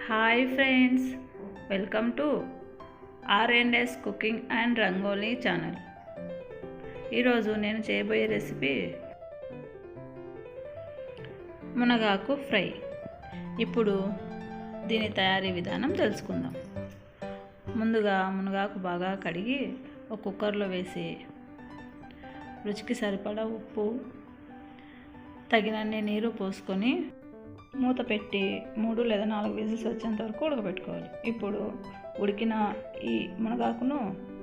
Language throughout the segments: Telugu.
Hi friends, welcome to R&S cooking and rangoli channel. ఈరోజు నేను చేయబోయే రెసిపీ మునగాకు ఫ్రై. ఇప్పుడు దీని తయారీ విధానం తెలుసుకుందాం. ముందుగా మునగాకు బాగా కడిగి ఒక కుక్కర్లో వేసి రుచికి సరిపడా ఉప్పు, తగినన్ని నీరు పోసుకొని మూత పెట్టి 3 లేదా 4 విజిల్స్ వచ్చేంత వరకు ఉడకబెట్టుకోవాలి. ఇప్పుడు ఉడికిన ఈ మునగాకును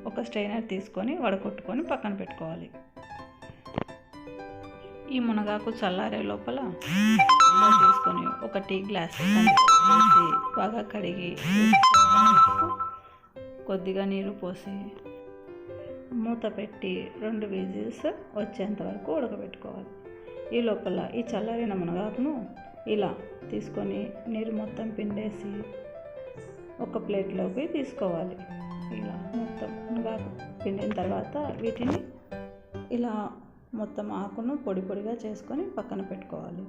ఒక స్ట్రైనర్ తీసుకొని వడకొట్టుకొని పక్కన పెట్టుకోవాలి. ఈ మునగాకు చల్లారే లోపల తీసుకొని ఒక టీ గ్లాస్ వేసి బాగా కడిగి కొద్దిగా నీరు పోసి మూత పెట్టి 2 విజిల్స్ వచ్చేంత వరకు ఉడకబెట్టుకోవాలి. ఈ లోపల ఈ చల్లారిన మునగాకును ఇలా తీసుకొని నీరు మొత్తం పిండేసి ఒక ప్లేట్లోకి తీసుకోవాలి. ఇలా మొత్తం మునగాకు పిండిన తర్వాత వీటిని ఇలా మొత్తం ఆకును పొడి పొడిగా చేసుకొని పక్కన పెట్టుకోవాలి.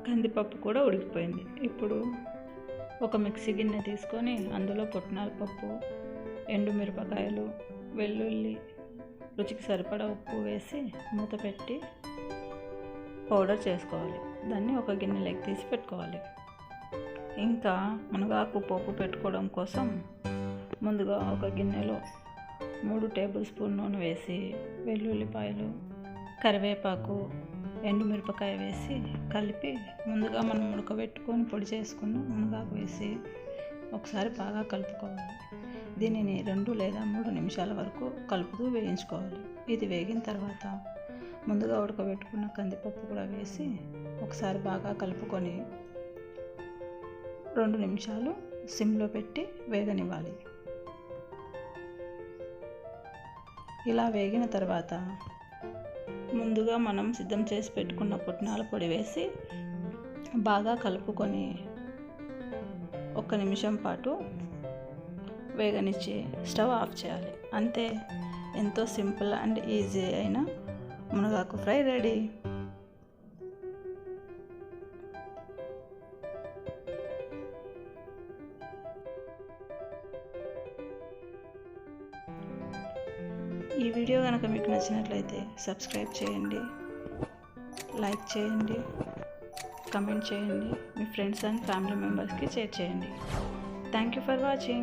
కందిపప్పు కూడా ఉడికిపోయింది. ఇప్పుడు ఒక మిక్సీ గిన్నె తీసుకొని అందులో పుట్నాల పప్పు, ఎండుమిరపకాయలు, వెల్లుల్లి, రుచికి సరిపడా ఉప్పు వేసి మూత పెట్టి పౌడర్ చేసుకోవాలి. దాన్ని ఒక గిన్నెలోకి తీసి పెట్టుకోవాలి. ఇంకా మునగాకు పోపు పెట్టుకోవడం కోసం ముందుగా ఒక గిన్నెలో 3 టేబుల్ స్పూన్ నూనె వేసి వెల్లుల్లిపాయలు, కరివేపాకు, ఎండుమిరపకాయ వేసి కలిపి ముందుగా మనం ఉడకబెట్టుకొని పొడి చేసుకున్న మునగాకు వేసి ఒకసారి బాగా కలుపుకోవాలి. దీనిని 2 లేదా 3 నిమిషాల వరకు కలుపుతూ వేయించుకోవాలి. ఇది వేగిన తర్వాత ముందుగా ఉడకబెట్టుకున్న కందిపప్పు కూడా వేసి ఒకసారి బాగా కలుపుకొని 2 నిమిషాలు సిమ్లో పెట్టి వేగనివ్వాలి. ఇలా వేగిన తర్వాత ముందుగా మనం సిద్ధం చేసి పెట్టుకున్న పుట్నాల పొడి వేసి బాగా కలుపుకొని 1 నిమిషం పాటు వేగనిచ్చి స్టవ్ ఆఫ్ చేయాలి. అంతే, ఎంతో సింపుల్ అండ్ ఈజీ అయిన మునగాకు ఫ్రై రెడీ. ఈ వీడియో కనుక మీకు నచ్చినట్లయితే సబ్స్క్రైబ్ చేయండి, లైక్ చేయండి, కమెంట్ చేయండి, మీ ఫ్రెండ్స్ అండ్ ఫ్యామిలీ మెంబర్స్కి షేర్ చేయండి. Thank you for watching.